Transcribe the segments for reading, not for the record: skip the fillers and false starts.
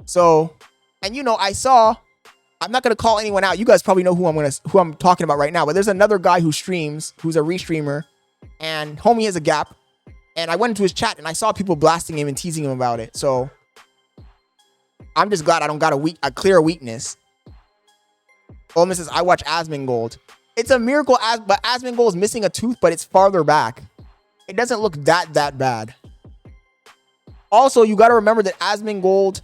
So, and you know, I'm not gonna call anyone out. You guys probably know who I'm talking about right now. But there's another guy who streams, who's a restreamer, and homie has a gap. And I went into his chat and I saw people blasting him and teasing him about it. So I'm just glad I don't got a clear weakness. Olman says, I watch Asmongold. It's a miracle, but Asmongold is missing a tooth, but it's farther back. It doesn't look that bad. Also, you got to remember that Asmongold,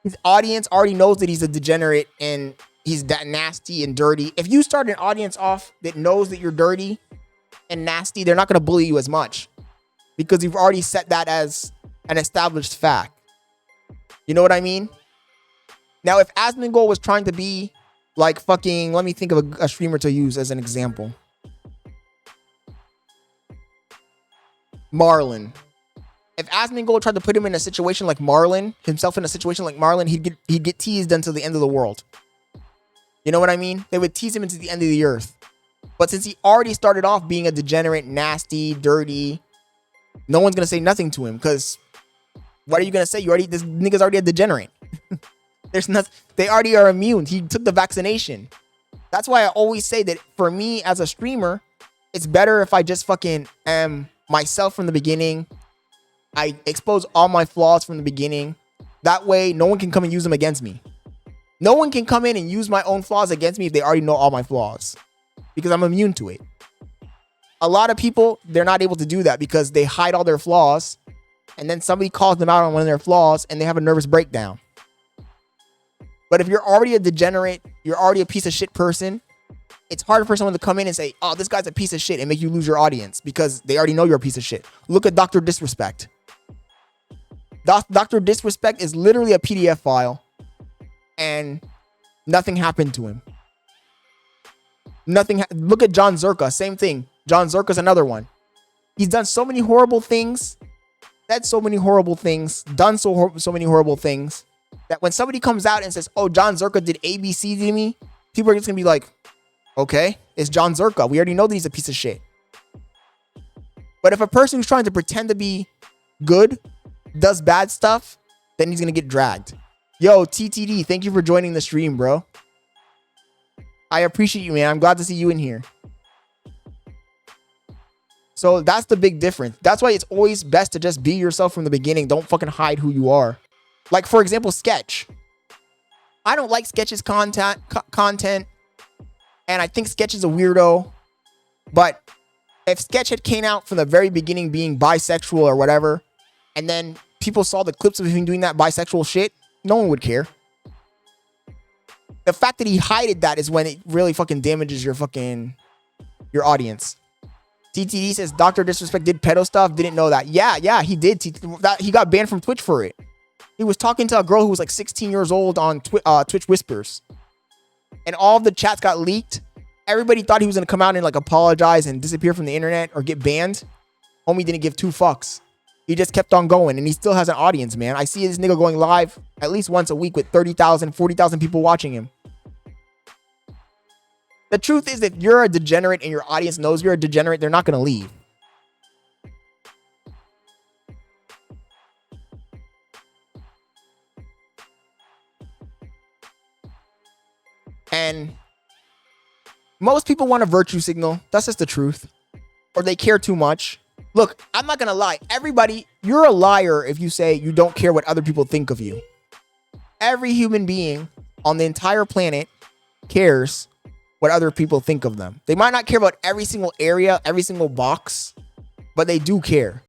his audience already knows that he's a degenerate and he's that nasty and dirty. If you start an audience off that knows that you're dirty and nasty, they're not going to bully you as much because you've already set that as an established fact. You know what I mean? Now, if Asmongold was trying to be like fucking, let me think of a streamer to use as an example. Marlon. If Asmongold tried to put him in a situation like Marlon, himself in a situation like Marlon, he'd get teased until the end of the world. You know what I mean? They would tease him into the end of the earth. But since he already started off being a degenerate, nasty, dirty, no one's gonna say nothing to him because what are you gonna say? This nigga's already a degenerate. There's nothing. They already are immune. He took the vaccination. That's why I always say that for me as a streamer, it's better if I just fucking am myself from the beginning. I expose all my flaws from the beginning. That way, no one can come and use them against me. No one can come in and use my own flaws against me if they already know all my flaws because I'm immune to it. A lot of people, they're not able to do that because they hide all their flaws and then somebody calls them out on one of their flaws and they have a nervous breakdown. But if you're already a degenerate, you're already a piece of shit person, it's hard for someone to come in and say, oh, this guy's a piece of shit and make you lose your audience because they already know you're a piece of shit. Look at Dr. Disrespect. Dr. Disrespect is literally a PDF file and nothing happened to him. Look at John Zerka, same thing. John Zerka's another one. He's done so many horrible things, said so many horrible things, done so many horrible things that when somebody comes out and says, oh, John Zerka did ABC to me, people are just gonna be like, okay, it's John Zerka. We already know that he's a piece of shit. But if a person who's trying to pretend to be good does bad stuff, then he's gonna get dragged. Yo, TTD, thank you for joining the stream, bro. I appreciate you, man. I'm glad to see you in here. So that's the big difference. That's why it's always best to just be yourself from the beginning. Don't fucking hide who you are. Like, for example, Sketch. I don't like Sketch's content, and I think Sketch is a weirdo. But if Sketch had came out from the very beginning being bisexual or whatever, and then people saw the clips of him doing that bisexual shit, no one would care. The fact that he hided that is when it really fucking damages your audience. TTD says Dr. Disrespect did pedo stuff. Didn't know that. Yeah, he did. He got banned from Twitch for it. He was talking to a girl who was like 16 years old on Twitch Whispers. And all of the chats got leaked. Everybody thought he was going to come out and like apologize and disappear from the internet or get banned. Homie didn't give two fucks. He just kept on going and he still has an audience, man. I see this nigga going live at least once a week with 30,000, 40,000 people watching him. The truth is, if you're a degenerate and your audience knows you're a degenerate, they're not going to leave. And most people want a virtue signal. That's just the truth. Or they care too much. Look, I'm not going to lie. Everybody, you're a liar if you say you don't care what other people think of you. Every human being on the entire planet cares what other people think of them. They might not care about every single area, every single box, but they do care.